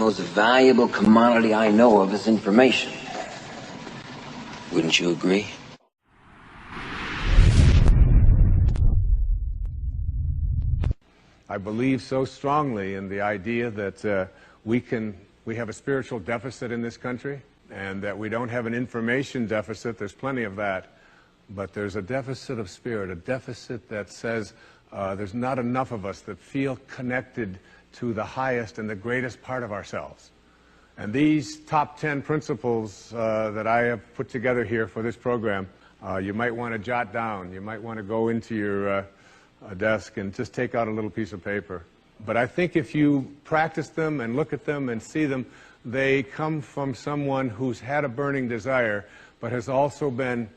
most valuable commodity I know of is information. Wouldn't you agree? I believe so strongly in the idea that we have a spiritual deficit in this country, and that we don't have an information deficit. There's plenty of that, but there's a deficit of spirit, a deficit that says there's not enough of us that feel connected to the highest and the greatest part of ourselves. And these top 10 principles that I have put together here for this program, you might want to jot down. You might want to go into your desk and just take out a little piece of paper. But I think if you practice them and look at them and see them, they come from someone who's had a burning desire, but has also been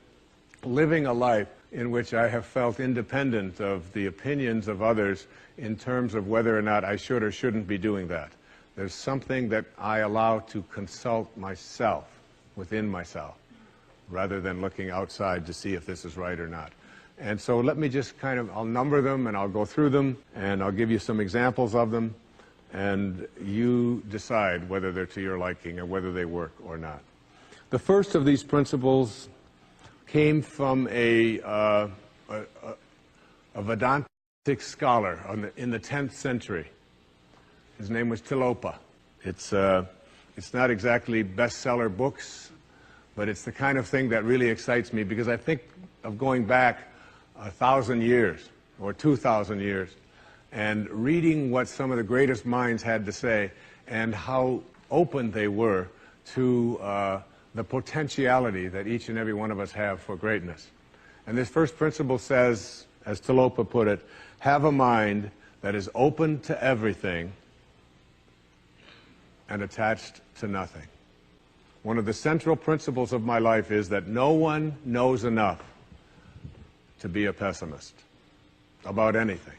living a life in which I have felt independent of the opinions of others in terms of whether or not I should or shouldn't be doing that. There's something that I allow to consult myself, within myself, rather than looking outside to see if this is right or not. And so let me just I'll number them and I'll go through them and I'll give you some examples of them, and you decide whether they're to your liking or whether they work or not. The first of these principles came from a Vedantic scholar in the 10th century. His name was Tilopa. It's not exactly bestseller books, but it's the kind of thing that really excites me, because I think of going back 1,000 years or 2,000 years and reading what some of the greatest minds had to say and how open they were to the potentiality that each and every one of us have for greatness. And this first principle says, as Tilopa put it, have a mind that is open to everything and attached to nothing. One of the central principles of my life is that no one knows enough to be a pessimist about anything.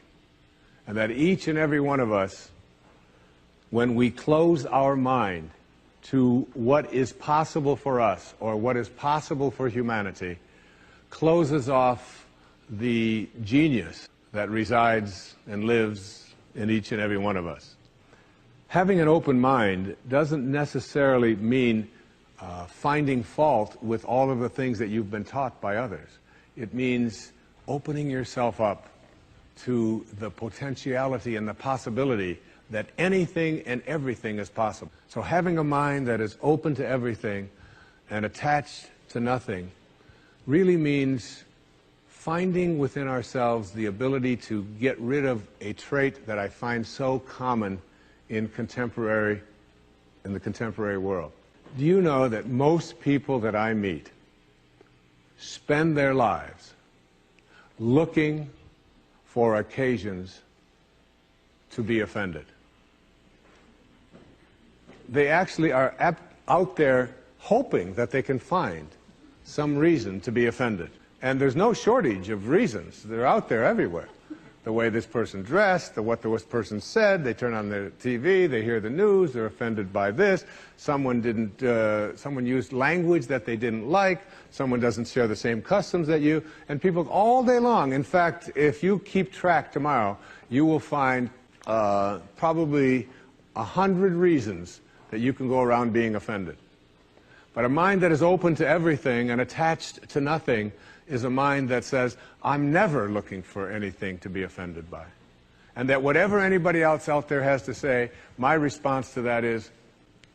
And that each and every one of us, when we close our mind to what is possible for us or what is possible for humanity, closes off the genius that resides and lives in each and every one of us. Having an open mind doesn't necessarily mean finding fault with all of the things that you've been taught by others. It means opening yourself up to the potentiality and the possibility that anything and everything is possible. So having a mind that is open to everything and attached to nothing really means finding within ourselves the ability to get rid of a trait that I find so common in the contemporary world. Do you know that most people that I meet spend their lives looking for occasions to be offended? They actually are out there hoping that they can find some reason to be offended. And there's no shortage of reasons. They're out there everywhere. The way this person dressed, what this person said, they turn on their TV, they hear the news, they're offended by this, someone used language that they didn't like, someone doesn't share the same customs that you, and people all day long. In fact, if you keep track tomorrow, you will find probably 100 reasons that you can go around being offended. But a mind that is open to everything and attached to nothing is a mind that says, I'm never looking for anything to be offended by. And that whatever anybody else out there has to say, my response to that is,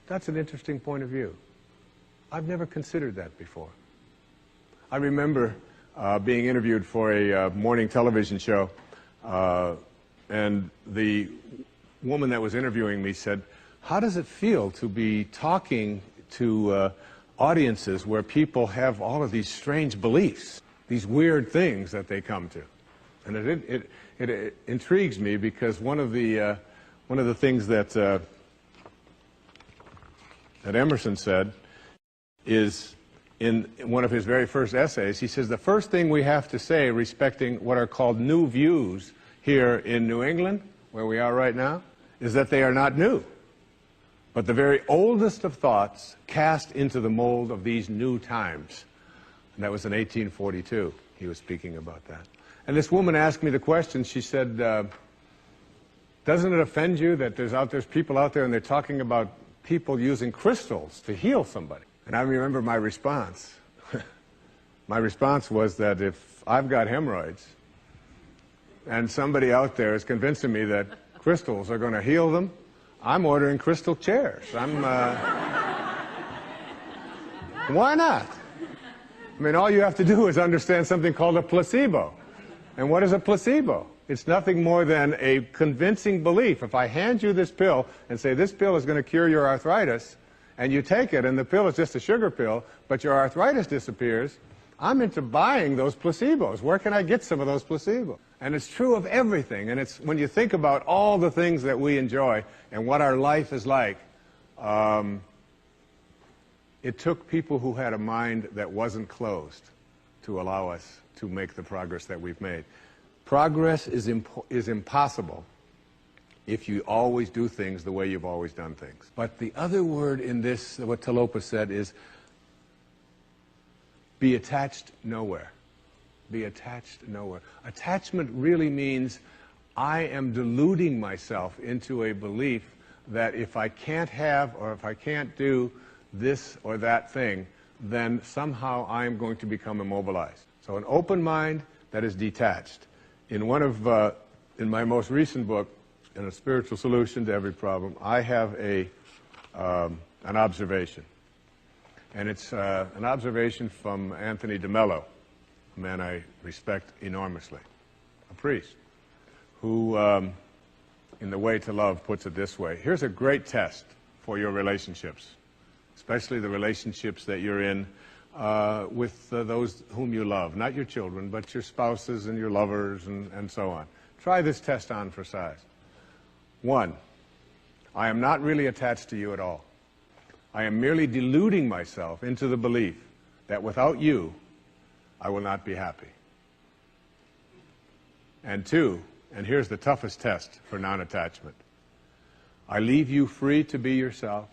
that's an interesting point of view. I've never considered that before. I remember being interviewed for a morning television show, and the woman that was interviewing me said, how does it feel to be talking to audiences where people have all of these strange beliefs, these weird things that they come to? And it intrigues me, because one of the things that Emerson said is, in one of his very first essays, he says the first thing we have to say respecting what are called new views here in New England, where we are right now, is that they are not new, but the very oldest of thoughts cast into the mold of these new times. And that was in 1842. He was speaking about that. And this woman asked me the question. She said, Doesn't it offend you that there's people out there and they're talking about people using crystals to heal somebody? And I remember my response. My response was that if I've got hemorrhoids and somebody out there is convincing me that crystals are going to heal them, I'm ordering crystal chairs. Why not? I mean, all you have to do is understand something called a placebo. And what is a placebo? It's nothing more than a convincing belief. If I hand you this pill and say this pill is going to cure your arthritis, and you take it and the pill is just a sugar pill, but your arthritis disappears, I'm into buying those placebos. Where can I get some of those placebos? And it's true of everything. And it's when you think about all the things that we enjoy and what our life is like, it took people who had a mind that wasn't closed to allow us to make the progress that we've made. Progress is impossible if you always do things the way you've always done things. But the other word in this, what Talopa said, is be attached nowhere. Be attached nowhere. Attachment really means I am deluding myself into a belief that if I can't have or if I can't do this or that thing, then somehow I am going to become immobilized. So an open mind that is detached. In my most recent book, in A Spiritual Solution to Every Problem, I have an observation. And it's an observation from Anthony DeMello, a man I respect enormously, a priest, who, in The Way to Love, puts it this way. Here's a great test for your relationships, especially the relationships that you're in with those whom you love, not your children, but your spouses and your lovers and so on. Try this test on for size. 1, I am not really attached to you at all. I am merely deluding myself into the belief that without you, I will not be happy. And 2, and here's the toughest test for non-attachment, I leave you free to be yourself,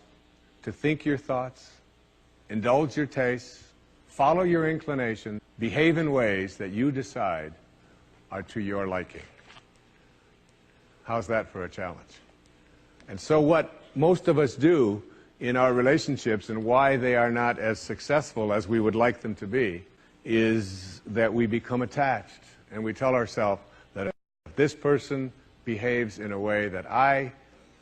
to think your thoughts, indulge your tastes, follow your inclination, behave in ways that you decide are to your liking. How's that for a challenge? And so what most of us do in our relationships and why they are not as successful as we would like them to be is that we become attached and we tell ourselves that if this person behaves in a way that I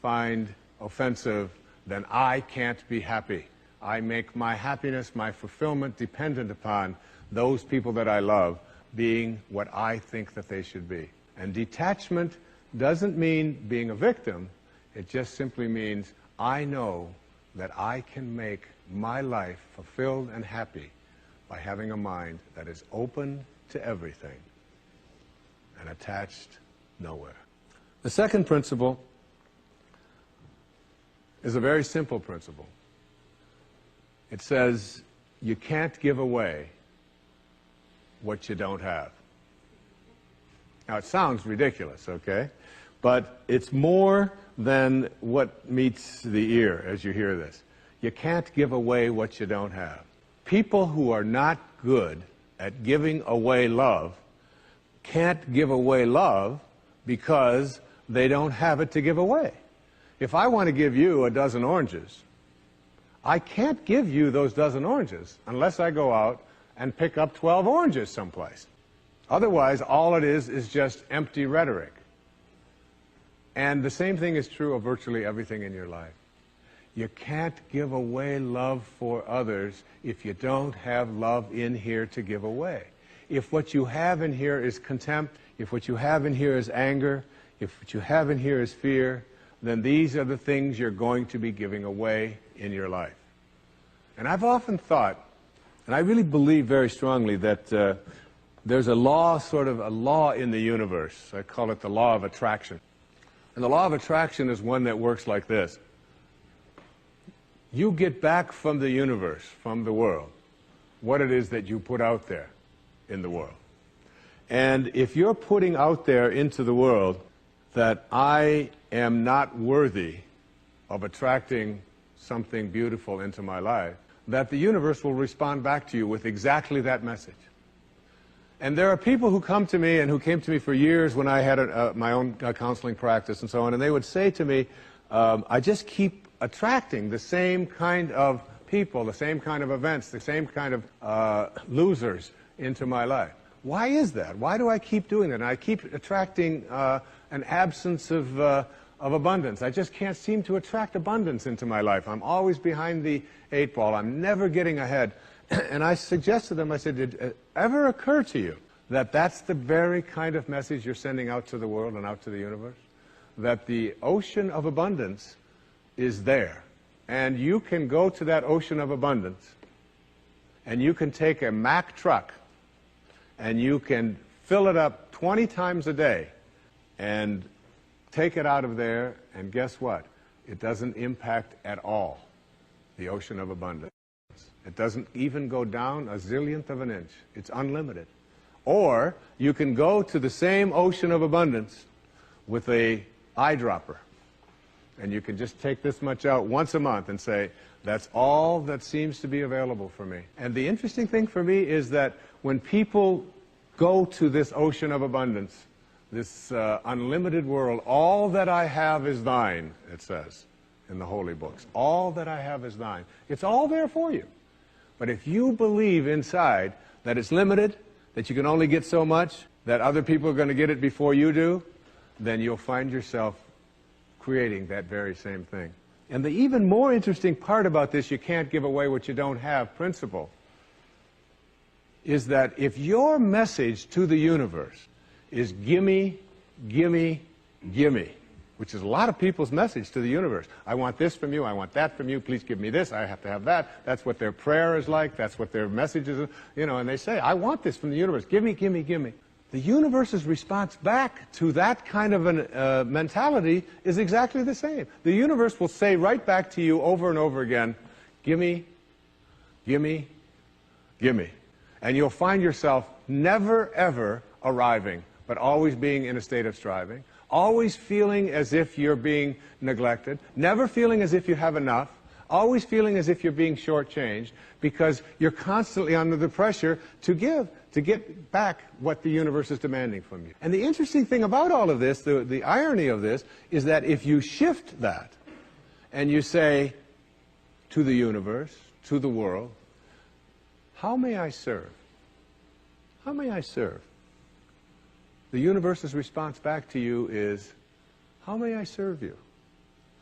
find offensive, then I can't be happy. I make my happiness, my fulfillment dependent upon those people that I love being what I think that they should be. And detachment doesn't mean being a victim. It just simply means I know that I can make my life fulfilled and happy by having a mind that is open to everything and attached nowhere. The second principle is a very simple principle. It says you can't give away what you don't have. Now, it sounds ridiculous, okay? But it's more than what meets the ear as you hear this. You can't give away what you don't have. People who are not good at giving away love can't give away love because they don't have it to give away. If I want to give you a dozen oranges, I can't give you those dozen oranges unless I go out and pick up 12 oranges someplace. Otherwise, all it is just empty rhetoric. And the same thing is true of virtually everything in your life. You can't give away love for others if you don't have love in here to give away. If what you have in here is contempt, if what you have in here is anger, if what you have in here is fear, then these are the things you're going to be giving away in your life. And I've often thought, and I really believe very strongly that there's a law, sort of a law in the universe. I call it the law of attraction. And the law of attraction is one that works like this. You get back from the universe, from the world, what it is that you put out there in the world. And if you're putting out there into the world that I am not worthy of attracting something beautiful into my life, that the universe will respond back to you with exactly that message. And there are people who come to me and who came to me for years when I had my own counseling practice and so on, and they would say to me, I just keep attracting the same kind of people, the same kind of events, the same kind of losers into my life. Why is that? Why do I keep doing that? And I keep attracting an absence of abundance. I just can't seem to attract abundance into my life. I'm always behind the 8 ball. I'm never getting ahead. And I suggested to them, I said, did it ever occur to you that that's the very kind of message you're sending out to the world and out to the universe? That the ocean of abundance is there. And you can go to that ocean of abundance, and you can take a Mack truck, and you can fill it up 20 times a day, and take it out of there, and guess what? It doesn't impact at all the ocean of abundance. It doesn't even go down a zillionth of an inch. It's unlimited. Or you can go to the same ocean of abundance with a eyedropper, and you can just take this much out once a month and say, that's all that seems to be available for me. And the interesting thing for me is that when people go to this ocean of abundance, this unlimited world, all that I have is thine, it says in the holy books. All that I have is thine. It's all there for you. But if you believe inside that it's limited, that you can only get so much, that other people are going to get it before you do, then you'll find yourself creating that very same thing. And the even more interesting part about this, you can't give away what you don't have principle, is that if your message to the universe is gimme, gimme, gimme, which is a lot of people's message to the universe. I want this from you, I want that from you, please give me this, I have to have that. That's what their prayer is like, that's what their message is, and they say, I want this from the universe, gimme, gimme, gimme. The universe's response back to that kind of a mentality is exactly the same. The universe will say right back to you over and over again, gimme, gimme, gimme. And you'll find yourself never, ever arriving, but always being in a state of striving, always feeling as if you're being neglected, never feeling as if you have enough, always feeling as if you're being shortchanged, because you're constantly under the pressure to give, to get back what the universe is demanding from you. And the interesting thing about all of this, the irony of this, is that if you shift that, and you say to the universe, to the world, how may I serve? How may I serve? The universe's response back to you is, how may I serve you?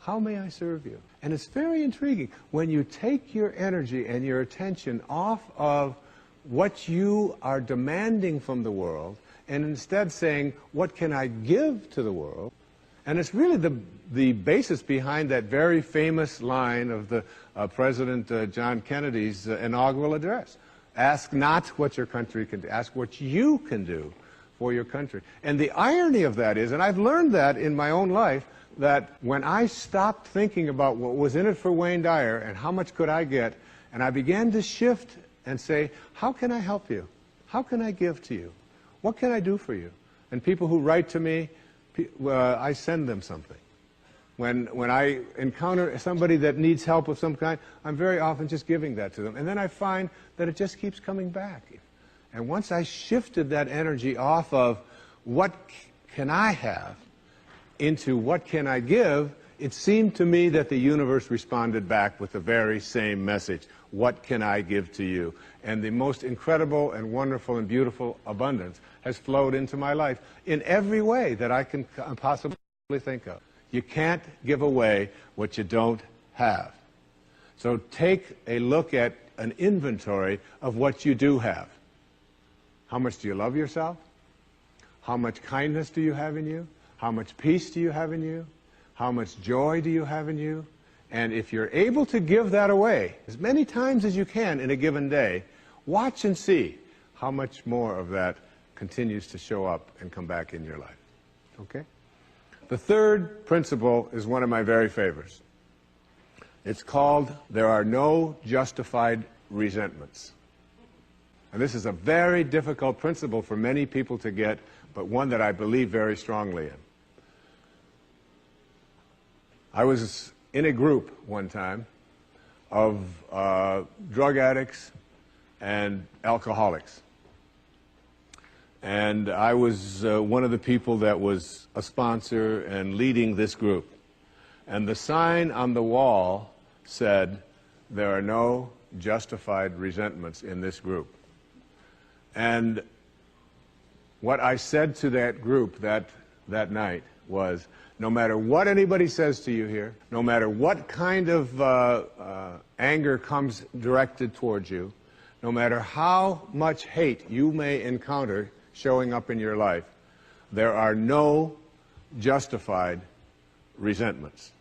How may I serve you? And it's very intriguing. When you take your energy and your attention off of what you are demanding from the world, and instead saying, what can I give to the world? And it's really the basis behind that very famous line of the President John Kennedy's inaugural address. Ask not what your country can do, ask what you can do for your country. And the irony of that is, and I've learned that in my own life, that when I stopped thinking about what was in it for Wayne Dyer and how much could I get, and I began to shift and say, how can I help you? How can I give to you? What can I do for you? And people who write to me, I send them something. When I encounter somebody that needs help of some kind, I'm very often just giving that to them. And then I find that it just keeps coming back. And once I shifted that energy off of what can I have into what can I give, it seemed to me that the universe responded back with the very same message. What can I give to you? And the most incredible and wonderful and beautiful abundance has flowed into my life in every way that I can possibly think of. You can't give away what you don't have. So take a look at an inventory of what you do have. How much do you love yourself? How much kindness do you have in you? How much peace do you have in you? How much joy do you have in you? And if you're able to give that away as many times as you can in a given day, watch and see how much more of that continues to show up and come back in your life. Okay? The third principle is one of my very favorites. It's called, there are no justified resentments. And this is a very difficult principle for many people to get, but one that I believe very strongly in. I was in a group one time of drug addicts and alcoholics. And I was one of the people that was a sponsor and leading this group. And the sign on the wall said, "There are no justified resentments in this group." And what I said to that group that night was, no matter what anybody says to you here, no matter what kind of anger comes directed towards you, no matter how much hate you may encounter showing up in your life, there are no justified resentments.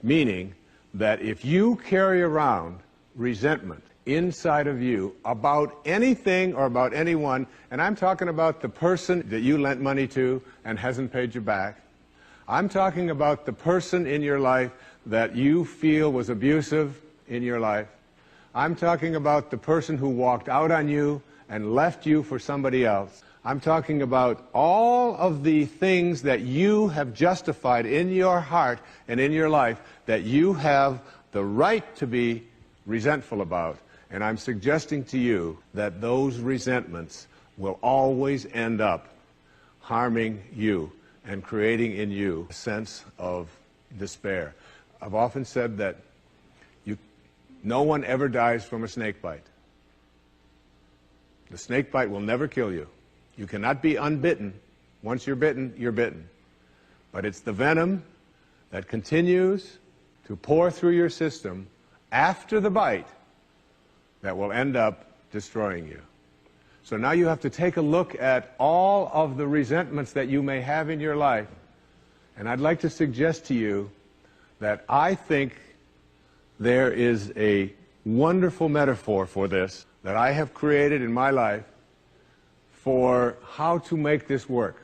Meaning that if you carry around resentment inside of you about anything or about anyone, and I'm talking about the person that you lent money to and hasn't paid you back, I'm talking about the person in your life that you feel was abusive in your life, I'm talking about the person who walked out on you and left you for somebody else, I'm talking about all of the things that you have justified in your heart and in your life that you have the right to be resentful about. And I'm suggesting to you that those resentments will always end up harming you and creating in you a sense of despair. I've often said that no one ever dies from a snake bite. The snake bite will never kill you. You cannot be unbitten. Once you're bitten, you're bitten. But it's the venom that continues to pour through your system after the bite that will end up destroying you. So now you have to take a look at all of the resentments that you may have in your life. And I'd like to suggest to you that I think there is a wonderful metaphor for this that I have created in my life for how to make this work.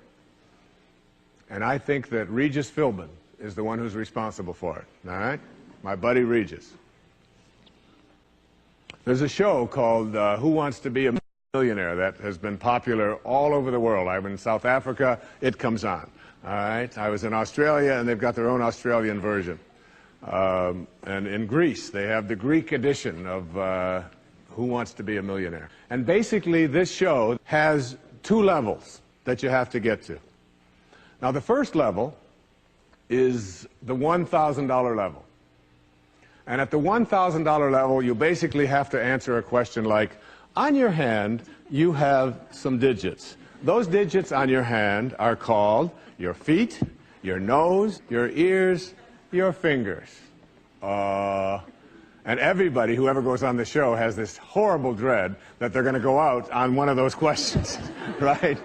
And I think that Regis Philbin is the one who's responsible for it, all right? My buddy Regis. There's a show called Who Wants to Be a Millionaire that has been popular all over the world. I'm in South Africa, it comes on, all right? I was in Australia, and they've got their own Australian version. And in Greece, they have the Greek edition of Who Wants to Be a Millionaire. And basically, this show has two levels that you have to get to. Now, the first level is the $1,000 level. And at the $1,000 level, you basically have to answer a question like, on your hand, you have some digits. Those digits on your hand are called your feet, your nose, your ears, your fingers. And everybody who ever goes on the show has this horrible dread that they're going to go out on one of those questions, right?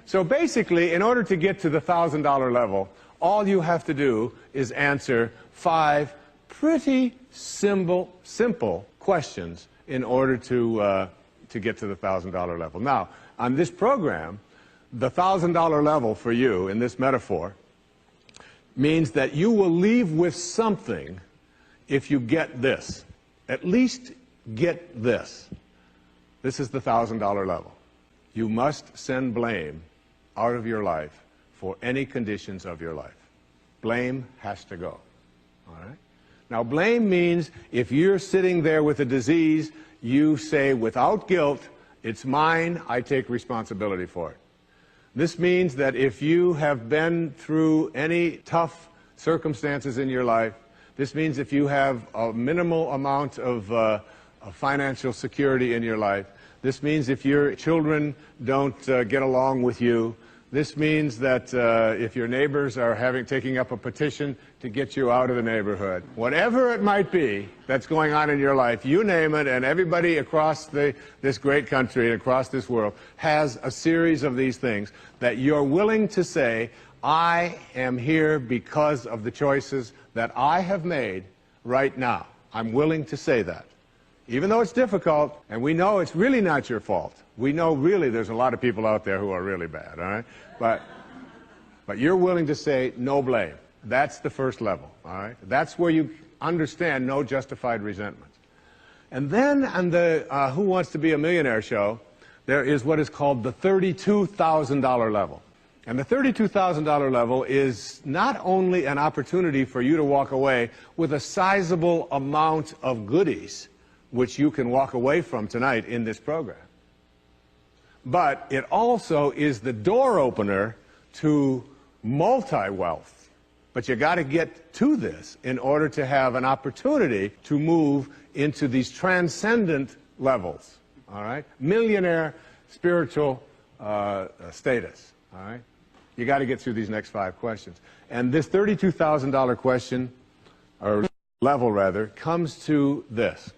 So basically, in order to get to the $1,000 level, all you have to do is answer 5 pretty simple questions in order to get to the $1,000 level. Now, on this program, the $1,000 level for you in this metaphor means that you will leave with something if you get this. At least get this. This is the $1,000 level. You must send blame out of your life for any conditions of your life. Blame has to go. All right? Now, blame means if you're sitting there with a disease, you say without guilt, it's mine, I take responsibility for it. This means that if you have been through any tough circumstances in your life, this means if you have a minimal amount of financial security in your life, this means if your children don't get along with you, this means that if your neighbors are taking up a petition to get you out of the neighborhood, whatever it might be that's going on in your life, you name it, and everybody across this great country and across this world has a series of these things that you're willing to say, I am here because of the choices that I have made right now. I'm willing to say that. Even though it's difficult, and we know it's really not your fault. We know really there's a lot of people out there who are really bad, all right? But you're willing to say no blame. That's the first level, all right? That's where you understand no justified resentment. And then on the Who Wants to Be a Millionaire show, there is what is called the $32,000 level. And the $32,000 level is not only an opportunity for you to walk away with a sizable amount of goodies, which you can walk away from tonight in this program, but it also is the door opener to multi-wealth. But you got to get to this in order to have an opportunity to move into these transcendent levels, all right? Millionaire spiritual status, all right? You got to get through these next 5 questions. And this $32,000 question, or level rather, comes to this.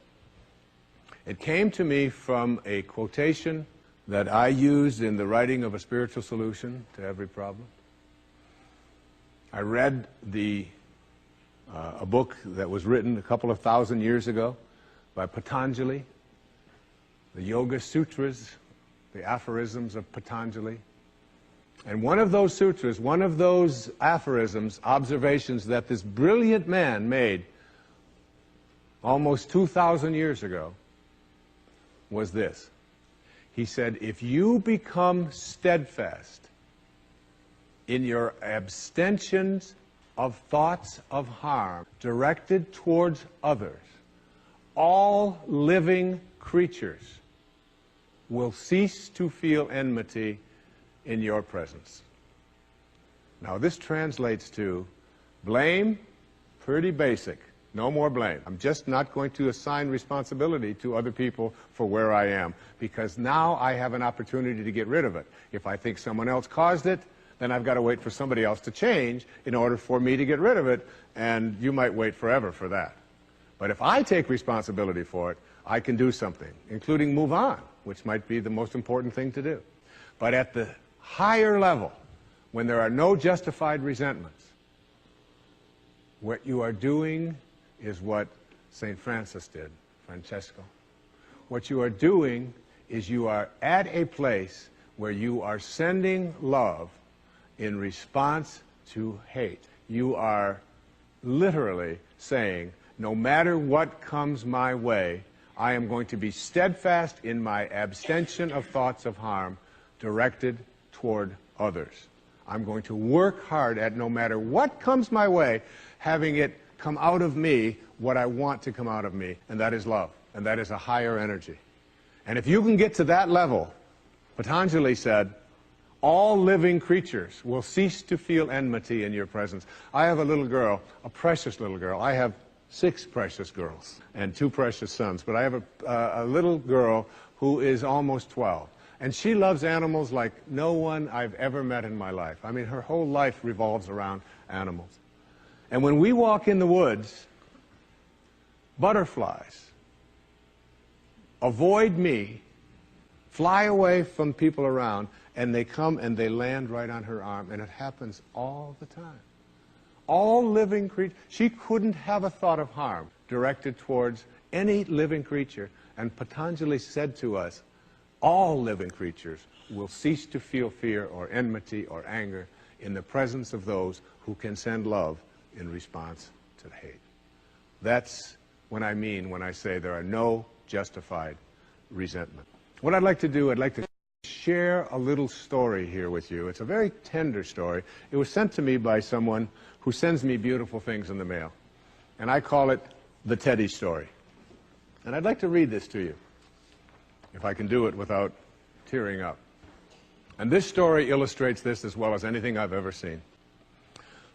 It came to me from a quotation that I used in the writing of A Spiritual Solution to Every Problem. I read a book that was written a couple of thousand years ago by Patanjali, the Yoga Sutras, the aphorisms of Patanjali. And one of those sutras, one of those aphorisms, observations that this brilliant man made almost 2,000 years ago was this. He said, if you become steadfast in your abstentions of thoughts of harm directed towards others, all living creatures will cease to feel enmity in your presence. Now this translates to blame, pretty basic. No more blame. I'm just not going to assign responsibility to other people for where I am, because now I have an opportunity to get rid of it. If I think someone else caused it, then I've got to wait for somebody else to change in order for me to get rid of it, and you might wait forever for that. But if I take responsibility for it, I can do something, including move on, which might be the most important thing to do. But at the higher level, when there are no justified resentments, what you are doing is what St. Francis did, Francesco. What you are doing is you are at a place where you are sending love in response to hate. You are literally saying, no matter what comes my way, I am going to be steadfast in my abstention of thoughts of harm directed toward others. I'm going to work hard at, no matter what comes my way, having it come out of me what I want to come out of me, and that is love, and that is a higher energy. And if you can get to that level, Patanjali said, all living creatures will cease to feel enmity in your presence. I have a little girl, a precious little girl. I have 6 precious girls and 2 precious sons, but I have a little girl who is almost 12. And she loves animals like no one I've ever met in my life. I mean, her whole life revolves around animals. And when we walk in the woods, butterflies avoid me, fly away from people around, and they come and they land right on her arm. And it happens all the time. All living creatures. She couldn't have a thought of harm directed towards any living creature. And Patanjali said to us, all living creatures will cease to feel fear or enmity or anger in the presence of those who can send love in response to hate. That's what I mean when I say there are no justified resentment. What I'd like to do, I'd like to share a little story here with you. It's a very tender story. It was sent to me by someone who sends me beautiful things in the mail. And I call it the Teddy story. And I'd like to read this to you, if I can do it without tearing up. And this story illustrates this as well as anything I've ever seen.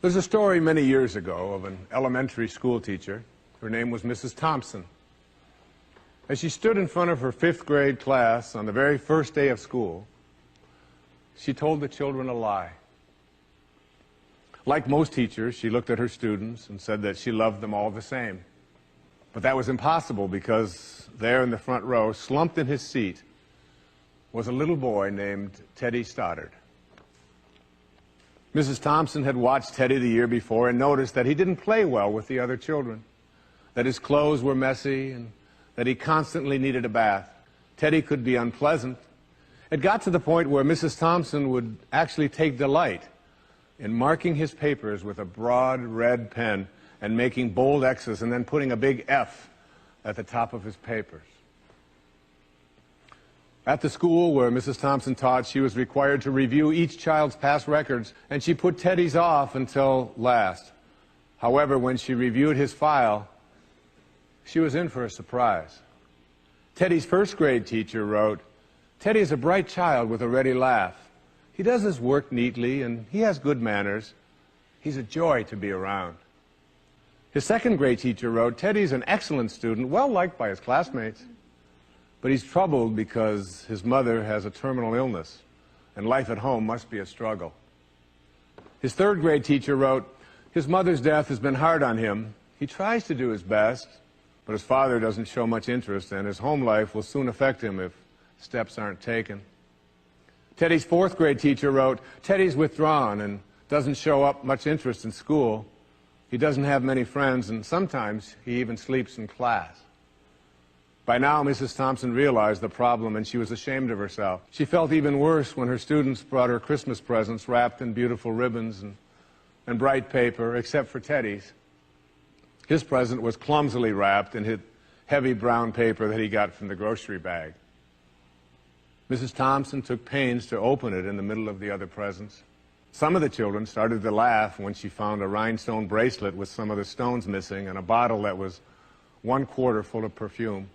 There's a story many years ago of an elementary school teacher. Her name was Mrs. Thompson. As she stood in front of her 5th grade class on the very first day of school, she told the children a lie. Like most teachers, she looked at her students and said that she loved them all the same. But that was impossible, because there in the front row, slumped in his seat, was a little boy named Teddy Stoddard. Mrs. Thompson had watched Teddy the year before and noticed that he didn't play well with the other children, that his clothes were messy, and that he constantly needed a bath. Teddy could be unpleasant. It got to the point where Mrs. Thompson would actually take delight in marking his papers with a broad red pen and making bold X's and then putting a big F at the top of his papers. At the school where Mrs. Thompson taught, she was required to review each child's past records, and she put Teddy's off until last. However, when she reviewed his file, she was in for a surprise. Teddy's 1st grade teacher wrote, Teddy is a bright child with a ready laugh. He does his work neatly, and he has good manners. He's a joy to be around. His second grade teacher wrote, Teddy's an excellent student, well liked by his classmates, but he's troubled because his mother has a terminal illness, and life at home must be a struggle. His third grade teacher wrote, his mother's death has been hard on him. He tries to do his best, but his father doesn't show much interest, and his home life will soon affect him if steps aren't taken. Teddy's fourth grade teacher wrote, Teddy's withdrawn and doesn't show up much interest in school. He doesn't have many friends, and sometimes he even sleeps in class. By now, Mrs. Thompson realized the problem, and she was ashamed of herself. She felt even worse when her students brought her Christmas presents wrapped in beautiful ribbons and bright paper, except for Teddy's. His present was clumsily wrapped in heavy brown paper that he got from the grocery bag. Mrs. Thompson took pains to open it in the middle of the other presents. Some of the children started to laugh when she found a rhinestone bracelet with some of the stones missing and a bottle that was 1/4 full of perfume.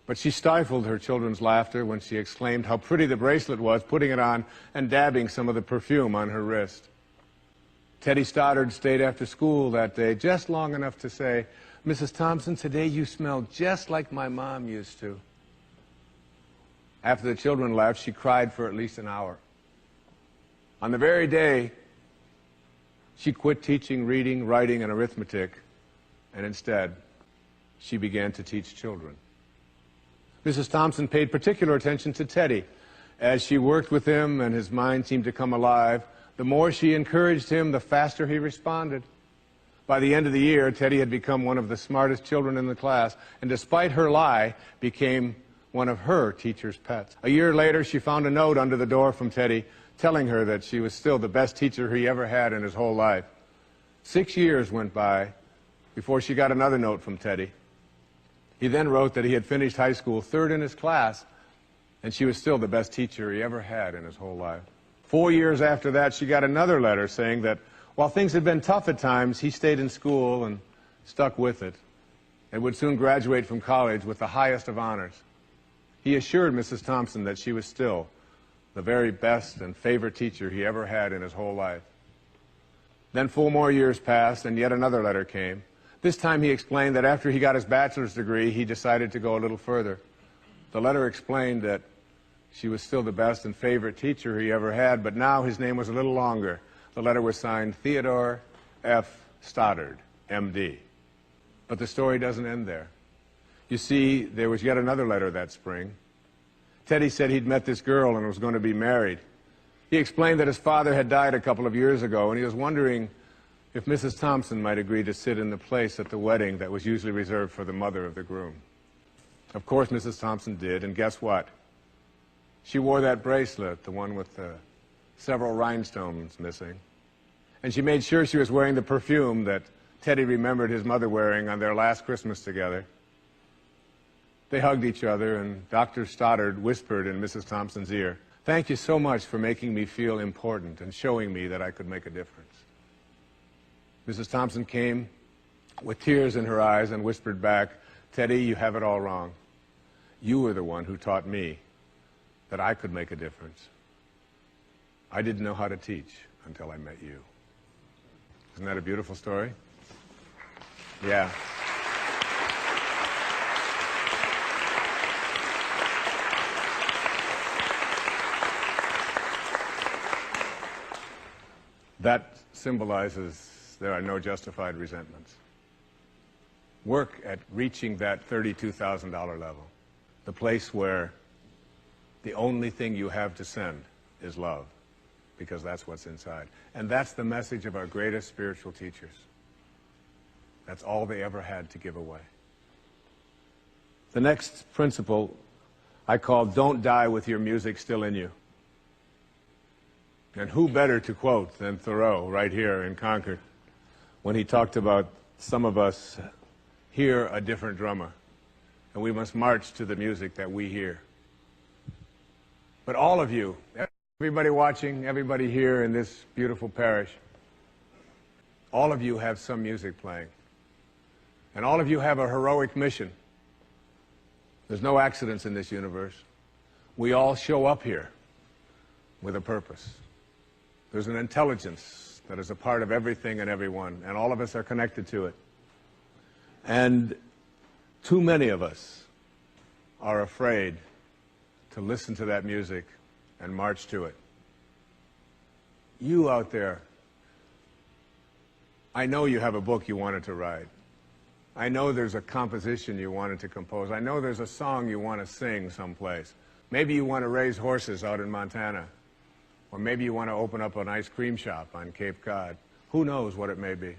But she stifled her children's laughter when she exclaimed how pretty the bracelet was, putting it on and dabbing some of the perfume on her wrist. Teddy Stoddard stayed after school that day just long enough to say, Mrs. Thompson, today you smell just like my mom used to. After the children left, she cried for at least an hour. On the very day, she quit teaching reading, writing, and arithmetic, and instead, she began to teach children. Mrs. Thompson paid particular attention to Teddy. As she worked with him and his mind seemed to come alive, the more she encouraged him, the faster he responded. By the end of the year, Teddy had become one of the smartest children in the class, and despite her lie, became one of her teacher's pets. A year later, she found a note under the door from Teddy telling her that she was still the best teacher he ever had in his whole life. 6 years went by before she got another note from Teddy. He then wrote that he had finished high school third in his class, and she was still the best teacher he ever had in his whole life. 4 years after that, she got another letter saying that while things had been tough at times, he stayed in school and stuck with it, and would soon graduate from college with the highest of honors. He assured Mrs. Thompson that she was still the very best and favorite teacher he ever had in his whole life. Then 4 more years passed, and yet another letter came. This time he explained that after he got his bachelor's degree, he decided to go a little further. The letter explained that she was still the best and favorite teacher he ever had, but now his name was a little longer. The letter was signed Theodore F. Stoddard, M.D. But the story doesn't end there. You see, there was yet another letter that spring. Teddy said he'd met this girl and was going to be married. He explained that his father had died a couple of years ago, and he was wondering if Mrs. Thompson might agree to sit in the place at the wedding that was usually reserved for the mother of the groom. Of course, Mrs. Thompson did, and guess what? She wore that bracelet, the one with the several rhinestones missing. And she made sure she was wearing the perfume that Teddy remembered his mother wearing on their last Christmas together. They hugged each other, and Dr. Stoddard whispered in Mrs. Thompson's ear, "Thank you so much for making me feel important and showing me that I could make a difference." Mrs. Thompson came with tears in her eyes and whispered back, "Teddy, you have it all wrong. You were the one who taught me that I could make a difference. I didn't know how to teach until I met you." Isn't that a beautiful story? Yeah. That symbolizes there are no justified resentments. Work at reaching that $32,000 level, the place where the only thing you have to send is love, because that's what's inside. And that's the message of our greatest spiritual teachers. That's all they ever had to give away. The next principle I call, don't die with your music still in you. And who better to quote than Thoreau right here in Concord when he talked about some of us hear a different drummer, and we must march to the music that we hear. But all of you, everybody watching, everybody here in this beautiful parish, all of you have some music playing. And all of you have a heroic mission. There's no accidents in this universe. We all show up here with a purpose. There's an intelligence that is a part of everything and everyone, and all of us are connected to it. And too many of us are afraid to listen to that music and march to it. You out there, I know you have a book you wanted to write. I know there's a composition you wanted to compose. I know there's a song you want to sing someplace. Maybe you want to raise horses out in Montana. Or maybe you want to open up an ice cream shop on Cape Cod. Who knows what it may be.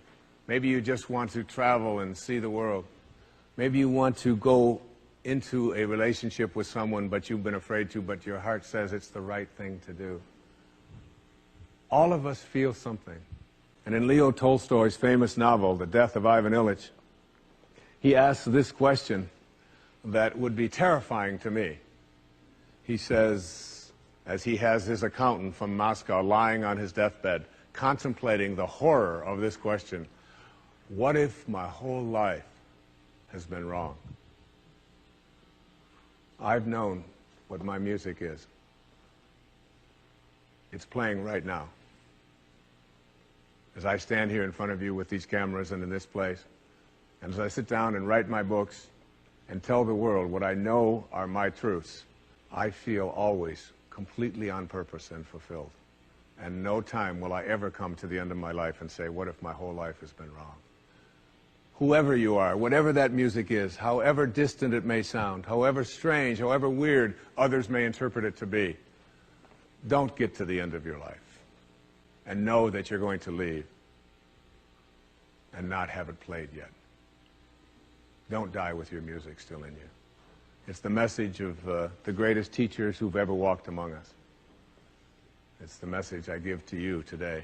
Maybe you just want to travel and see the world. Maybe you want to go into a relationship with someone but you've been afraid to, but your heart says it's the right thing to do. All of us feel something. And in Leo Tolstoy's famous novel, The Death of Ivan Ilyich, he asks this question that would be terrifying to me. He says, as he has his accountant from Moscow lying on his deathbed, contemplating the horror of this question, what if my whole life has been wrong? I've known what my music is. It's playing right now. As I stand here in front of you with these cameras and in this place, and as I sit down and write my books and tell the world what I know are my truths, I feel always completely on purpose and fulfilled. And no time will I ever come to the end of my life and say, what if my whole life has been wrong? Whoever you are, whatever that music is, however distant it may sound, however strange, however weird others may interpret it to be, don't get to the end of your life and know that you're going to leave and not have it played yet. Don't die with your music still in you. It's the message of the greatest teachers who've ever walked among us. It's the message I give to you today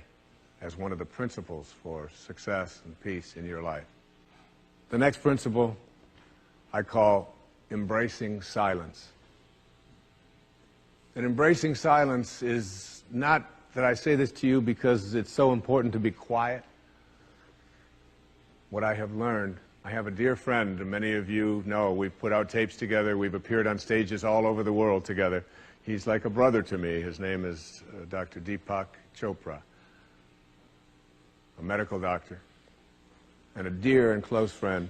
as one of the principles for success and peace in your life. The next principle I call embracing silence. And embracing silence is not that I say this to you because it's so important to be quiet. What I have learned, I have a dear friend, and many of you know, we've put out tapes together, we've appeared on stages all over the world together. He's like a brother to me. His name is Dr. Deepak Chopra, a medical doctor, and a dear and close friend.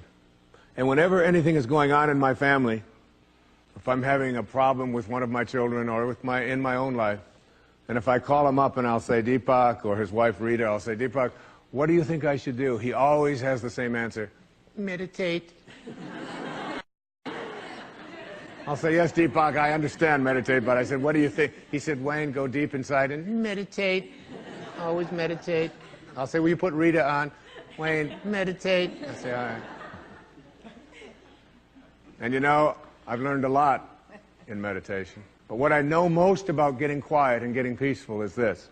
And whenever anything is going on in my family, if I'm having a problem with one of my children or with in my own life, and if I call him up and I'll say, Deepak, or his wife Rita, I'll say, Deepak, what do you think I should do? He always has the same answer, meditate. I'll say, yes, Deepak, I understand meditate, but I said, what do you think? He said, Wayne, go deep inside and meditate. Always meditate. I'll say, will you put Rita on? Wayne, meditate. I say, all right. And you know, I've learned a lot in meditation. But what I know most about getting quiet and getting peaceful is this,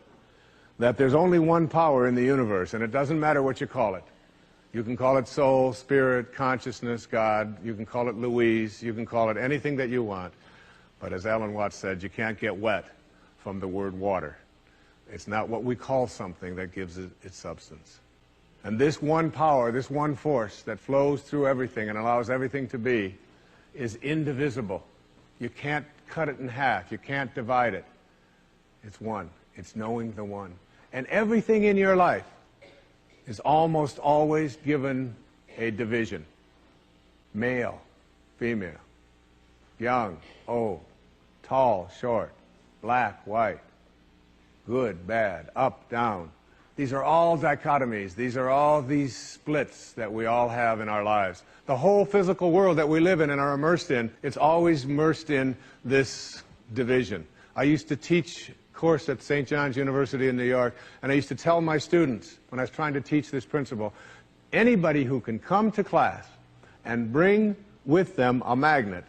that there's only one power in the universe, and it doesn't matter what you call it. You can call it soul, spirit, consciousness, God. You can call it Louise. You can call it anything that you want. But as Alan Watts said, you can't get wet from the word water. It's not what we call something that gives it its substance. And this one power, this one force that flows through everything and allows everything to be, is indivisible. You can't cut it in half. You can't divide it. It's one. It's knowing the one. And everything in your life is almost always given a division. Male, female, young, old, tall, short, black, white, good, bad, up, down. These are all dichotomies. These are all these splits that we all have in our lives. The whole physical world that we live in and are immersed in, it's always immersed in this division. I used to teach a course at St. John's University in New York, and I used to tell my students, when I was trying to teach this principle, anybody who can come to class and bring with them a magnet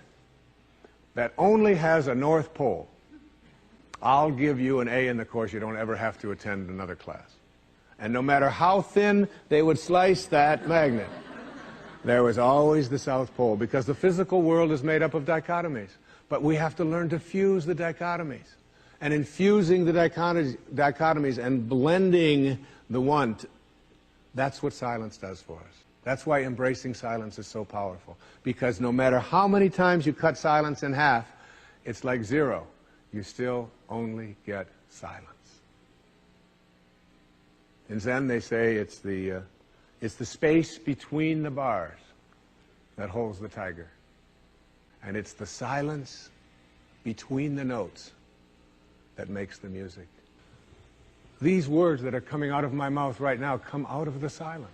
that only has a North Pole, I'll give you an A in the course. You don't ever have to attend another class. And no matter how thin they would slice that magnet, there was always the South Pole, because the physical world is made up of dichotomies. But we have to learn to fuse the dichotomies. And in fusing the dichotomies and blending the one, that's what silence does for us. That's why embracing silence is so powerful. Because no matter how many times you cut silence in half, it's like zero. You still only get silence. In Zen, they say it's the space between the bars that holds the tiger. And it's the silence between the notes that makes the music. These words that are coming out of my mouth right now come out of the silence.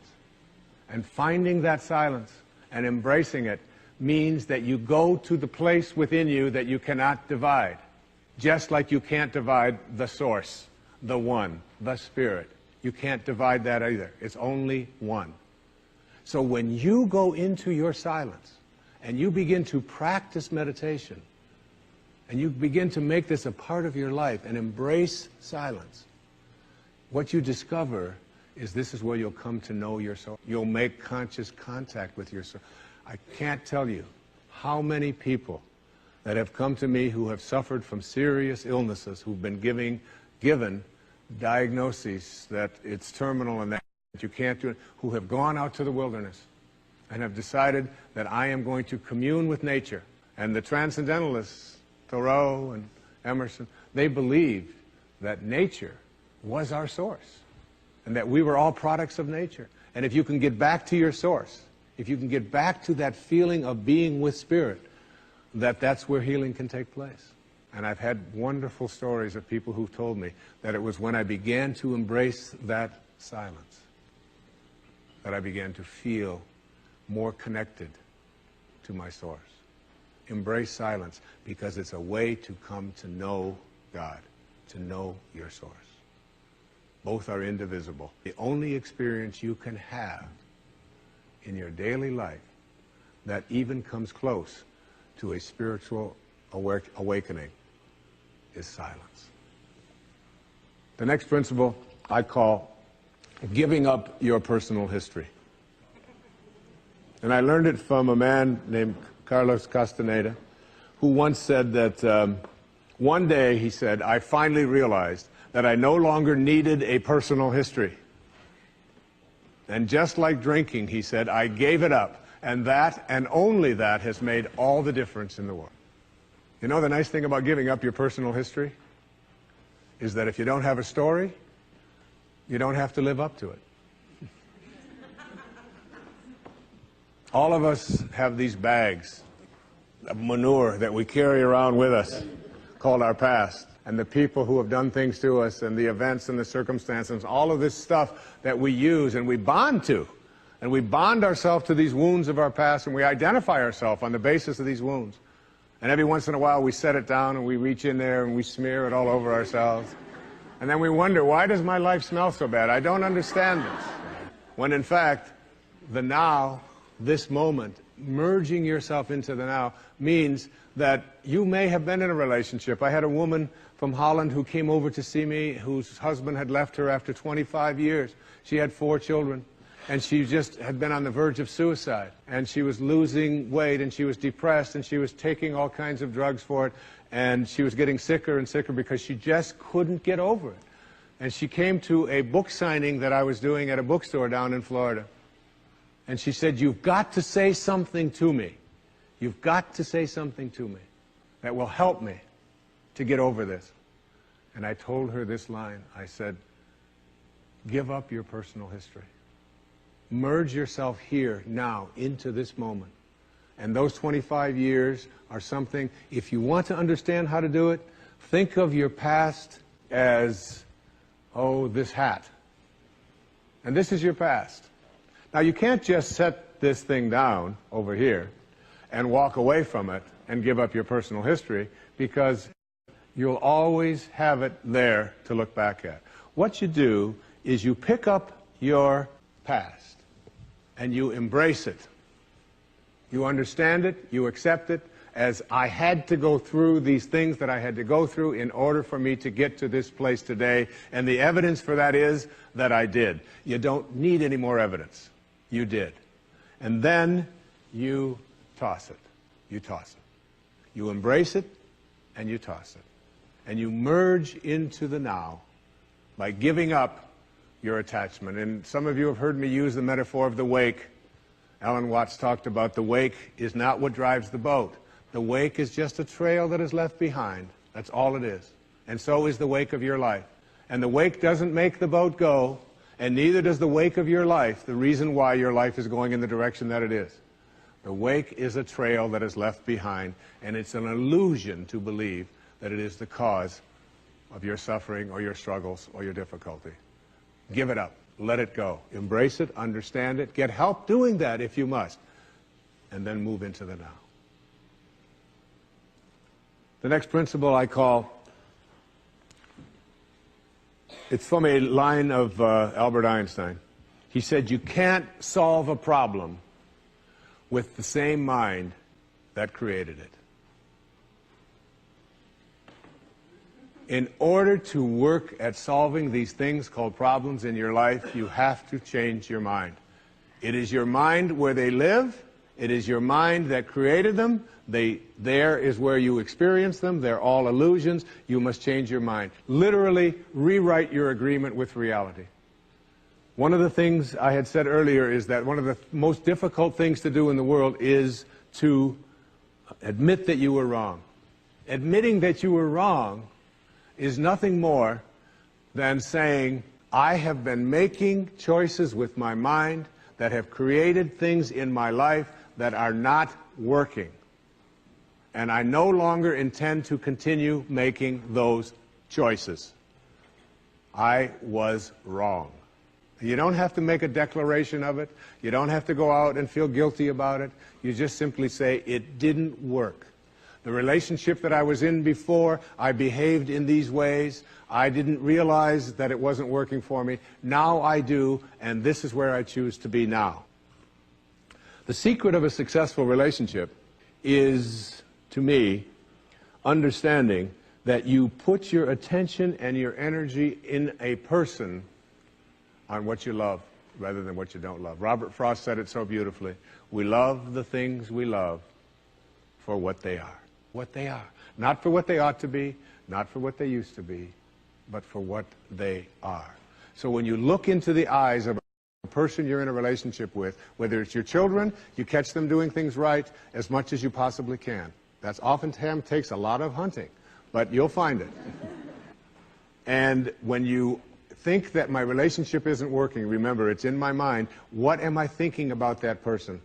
And finding that silence and embracing it means that you go to the place within you that you cannot divide. Just like you can't divide the source, the one, the spirit. You can't divide that either. It's only one. So when you go into your silence and you begin to practice meditation and you begin to make this a part of your life and embrace silence, what you discover is this is where you'll come to know your soul. You'll make conscious contact with your soul. I can't tell you how many people that have come to me who have suffered from serious illnesses, who've been given diagnoses that it's terminal and that you can't do it, who have gone out to the wilderness and have decided that I am going to commune with nature. And the transcendentalists, Thoreau and Emerson, they believed that nature was our source and that we were all products of nature. And if you can get back to your source, if you can get back to that feeling of being with spirit, that's where healing can take place. And I've had wonderful stories of people who've told me that it was when I began to embrace that silence that I began to feel more connected to my source. Embrace silence because it's a way to come to know God, to know your source. Both are indivisible. The only experience you can have in your daily life that even comes close to a spiritual awakening is silence. The next principle I call giving up your personal history. And I learned it from a man named Carlos Castaneda, who once said that one day, he said, I finally realized that I no longer needed a personal history. And just like drinking, he said, I gave it up. And that, and only that, has made all the difference in the world. You know, the nice thing about giving up your personal history is that if you don't have a story, you don't have to live up to it. All of us have these bags of manure that we carry around with us called our past. And the people who have done things to us and the events and the circumstances, all of this stuff that we use and we bond to. And we bond ourselves to these wounds of our past and we identify ourselves on the basis of these wounds. And every once in a while we set it down and we reach in there and we smear it all over ourselves. And then we wonder, why does my life smell so bad? I don't understand this. When in fact, the now, this moment, merging yourself into the now means that you may have been in a relationship. I had a woman from Holland who came over to see me whose husband had left her after 25 years. She had 4 children. And she just had been on the verge of suicide. And she was losing weight, and she was depressed, and she was taking all kinds of drugs for it. And she was getting sicker and sicker because she just couldn't get over it. And she came to a book signing that I was doing at a bookstore down in Florida. And she said, you've got to say something to me. You've got to say something to me that will help me to get over this. And I told her this line. I said, give up your personal history. Merge yourself here, now, into this moment. And those 25 years are something, if you want to understand how to do it, think of your past as, oh, this hat. And this is your past. Now, you can't just set this thing down over here and walk away from it and give up your personal history, because you'll always have it there to look back at. What you do is you pick up your past and you embrace it. You understand it, you accept it, as I had to go through these things that I had to go through in order for me to get to this place today, and the evidence for that is that I did. You don't need any more evidence. You did. And then you toss it. You toss it. You embrace it, and you toss it. And you merge into the now by giving up your attachment. And some of you have heard me use the metaphor of the wake. Alan Watts talked about the wake is not what drives the boat. The wake is just a trail that is left behind. That's all it is. And so is the wake of your life. And the wake doesn't make the boat go, and neither does the wake of your life, the reason why your life is going in the direction that it is. The wake is a trail that is left behind, and it's an illusion to believe that it is the cause of your suffering or your struggles or your difficulty. Give it up. Let it go. Embrace it. Understand it. Get help doing that if you must. And then move into the now. The next principle I call, it's from a line of Albert Einstein. He said, you can't solve a problem with the same mind that created it. In order to work at solving these things called problems in your life, you have to change your mind. It is your mind where they live. It is your mind that created them. There is where you experience them. They're all illusions. You must change your mind. Literally rewrite your agreement with reality. One of the things I had said earlier is that one of the most difficult things to do in the world is to admit that you were wrong. Admitting that you were wrong is nothing more than saying, I have been making choices with my mind that have created things in my life that are not working. And I no longer intend to continue making those choices. I was wrong. You don't have to make a declaration of it. You don't have to go out and feel guilty about it. You just simply say, it didn't work. The relationship that I was in before, I behaved in these ways. I didn't realize that it wasn't working for me. Now I do, and this is where I choose to be now. The secret of a successful relationship is, to me, understanding that you put your attention and your energy in a person on what you love rather than what you don't love. Robert Frost said it so beautifully. We love the things we love for what they are. What they are. Not for what they ought to be, not for what they used to be, but for what they are. So when you look into the eyes of a person you're in a relationship with, whether it's your children, you catch them doing things right as much as you possibly can. That's oftentimes takes a lot of hunting, but you'll find it. And when you think that my relationship isn't working, remember, it's in my mind. What am I thinking about that person?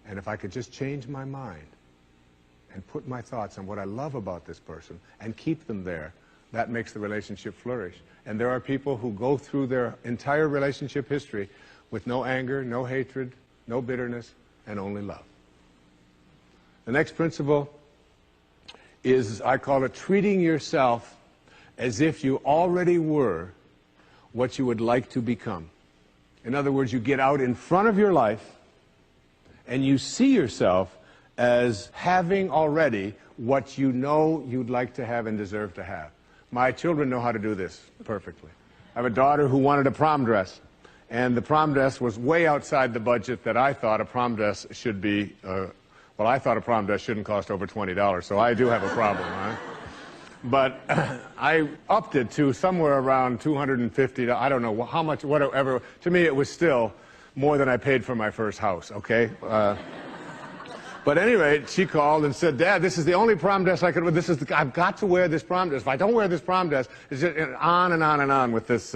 And if I could just change my mind and put my thoughts on what I love about this person and keep them there, that makes the relationship flourish. And there are people who go through their entire relationship history with no anger, no hatred, no bitterness, and only love. The next principle is, I call it, treating yourself as if you already were what you would like to become. In other words, you get out in front of your life and you see yourself as having already what you know you'd like to have and deserve to have. My children know how to do this perfectly. I have a daughter who wanted a prom dress, and the prom dress was way outside the budget that I thought a prom dress should be. Well, I thought a prom dress shouldn't cost over $20, so I do have a problem, right? But I upped it to somewhere around $250. I don't know how much, whatever. To me, it was still more than I paid for my first house, okay? But at any rate, she called and said, Dad, this is the only prom dress I could wear. I've got to wear this prom dress. If I don't wear this prom dress, it's just on and on and on with this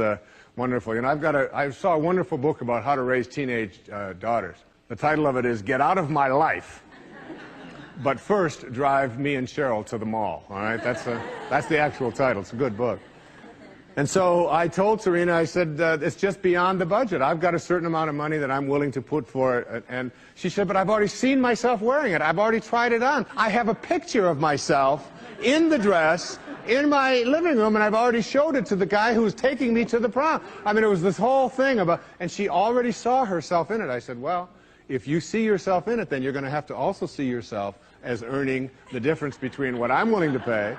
wonderful. You know, I saw a wonderful book about how to raise teenage daughters. The title of it is Get Out of My Life, but first drive me and Cheryl to the mall. All right, that's the actual title. It's a good book. And so I told Serena, I said, it's just beyond the budget. I've got a certain amount of money that I'm willing to put for it. And she said, but I've already seen myself wearing it. I've already tried it on. I have a picture of myself in the dress in my living room, and I've already showed it to the guy who was taking me to the prom. I mean, it was this whole thing about, and she already saw herself in it. I said, well, if you see yourself in it, then you're going to have to also see yourself as earning the difference between what I'm willing to pay.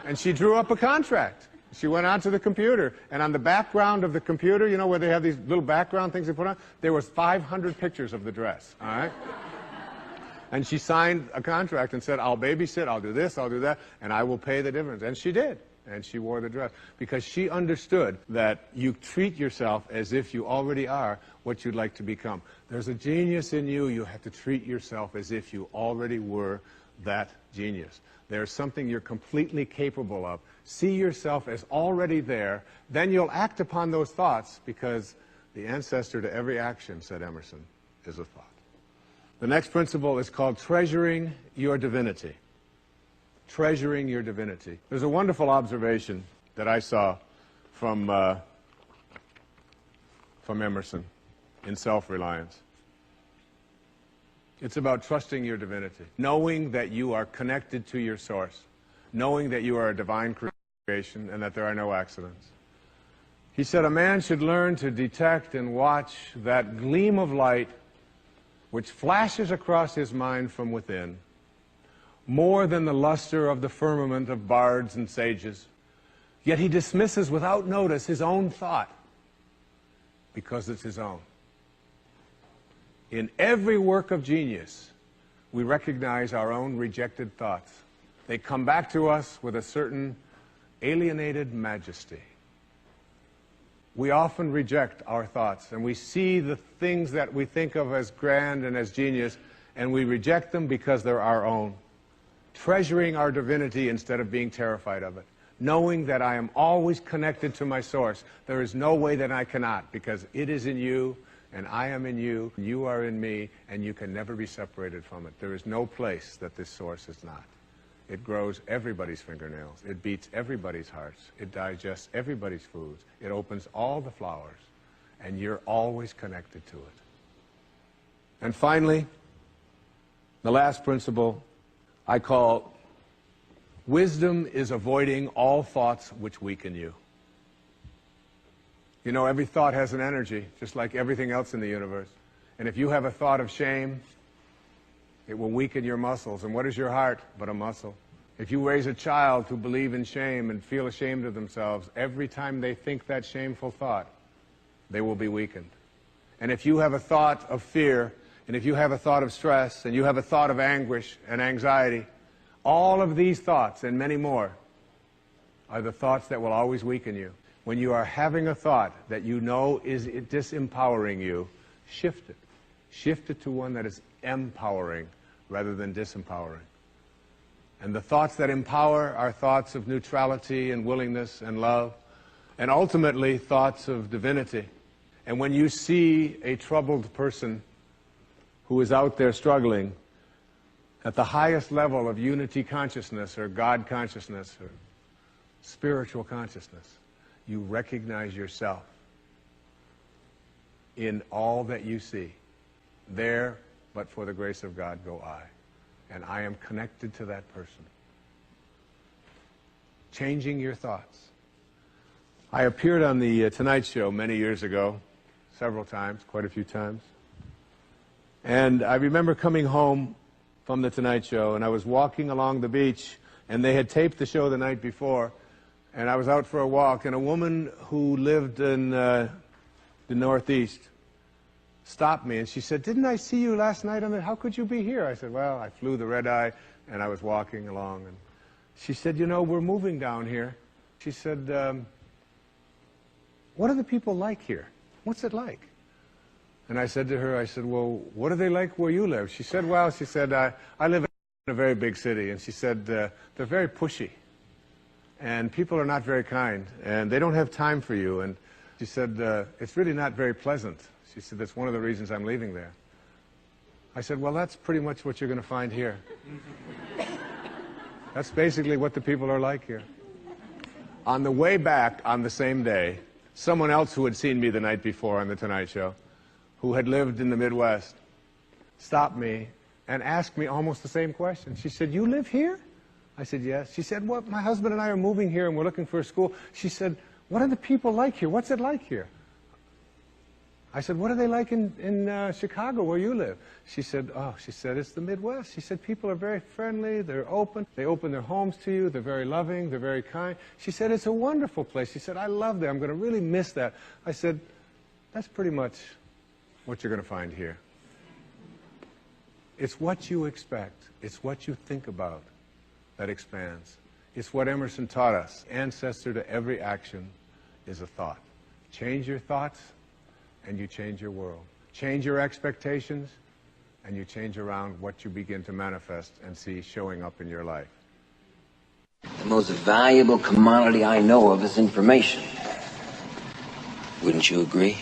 And she drew up a contract. She went onto the computer, and on the background of the computer, you know, where they have these little background things they put on, there was 500 pictures of the dress, all right? And she signed a contract and said, I'll babysit, I'll do this, I'll do that, and I will pay the difference. And she did. and she wore the dress because she understood that you treat yourself as if you already are what you'd like to become. There's a genius in you. You have to treat yourself as if you already were that genius. There's something you're completely capable of. See yourself as already there. Then you'll act upon those thoughts because the ancestor to every action, said Emerson, is a thought. The next principle is called treasuring your divinity. Treasuring your divinity. There's a wonderful observation that I saw from Emerson in Self-Reliance. It's about trusting your divinity, knowing that you are connected to your source, knowing that you are a divine creation and that there are no accidents. He said a man should learn to detect and watch that gleam of light which flashes across his mind from within, more than the luster of the firmament of bards and sages. Yet he dismisses without notice his own thought, because it's his own. In every work of genius, we recognize our own rejected thoughts. They come back to us with a certain alienated majesty. We often reject our thoughts, and we see the things that we think of as grand and as genius, and we reject them because they're our own. Treasuring our divinity instead of being terrified of it. Knowing that I am always connected to my source. There is no way that I cannot, because it is in you, and I am in you, you are in me, and you can never be separated from it. There is no place that this source is not. It grows everybody's fingernails. It beats everybody's hearts. It digests everybody's foods. It opens all the flowers, and you're always connected to it. And finally, the last principle I call wisdom is avoiding all thoughts which weaken you. You know, every thought has an energy, just like everything else in the universe. And if you have a thought of shame, it will weaken your muscles. And what is your heart but a muscle? If you raise a child to believe in shame and feel ashamed of themselves, every time they think that shameful thought, they will be weakened. And if you have a thought of fear, and if you have a thought of stress, and you have a thought of anguish and anxiety, all of these thoughts and many more are the thoughts that will always weaken you. When you are having a thought that you know is disempowering you, shift it. Shift it to one that is empowering rather than disempowering. And the thoughts that empower are thoughts of neutrality and willingness and love, and ultimately thoughts of divinity. And when you see a troubled person who is out there struggling at the highest level of unity consciousness or God consciousness or spiritual consciousness, you recognize yourself in all that you see. There, but for the grace of God, go I. And I am connected to that person. Changing your thoughts. I appeared on the Tonight Show many years ago, several times, quite a few times. And I remember coming home from the Tonight Show, and I was walking along the beach, and they had taped the show the night before, and I was out for a walk, and a woman who lived in the Northeast stopped me, and she said, "Didn't I see you last night on the, how could you be here?" I said, "Well, I flew the red-eye, and I was walking along." And she said, "You know, we're moving down here." She said, "What are the people like here? What's it like?" And I said to her, I said, "Well, what are they like where you live?" She said, "Well," she said, I live in a very big city." And she said, "They're very pushy. And people are not very kind. And they don't have time for you." And she said, "It's really not very pleasant." She said, "That's one of the reasons I'm leaving there." I said, "Well, that's pretty much what you're going to find here." That's basically what the people are like here. On the way back on the same day, someone else who had seen me the night before on the Tonight Show, who had lived in the Midwest, stopped me and asked me almost the same question. She said, "You live here?" I said, "Yes." She said, "Well, my husband and I are moving here and we're looking for a school." She said, "What are the people like here? What's it like here?" I said, "What are they like in Chicago where you live?" She said, "Oh," she said, "it's the Midwest." She said, "People are very friendly, they're open, they open their homes to you, they're very loving, they're very kind." She said, "It's a wonderful place." She said, "I love that, I'm going to really miss that." I said, "That's pretty much what you're going to find here." It's what you expect, it's what you think about that expands. It's what Emerson taught us. Ancestor to every action is a thought. Change your thoughts, and you change your world. Change your expectations, and you change around what you begin to manifest and see showing up in your life. The most valuable commodity I know of is information. Wouldn't you agree?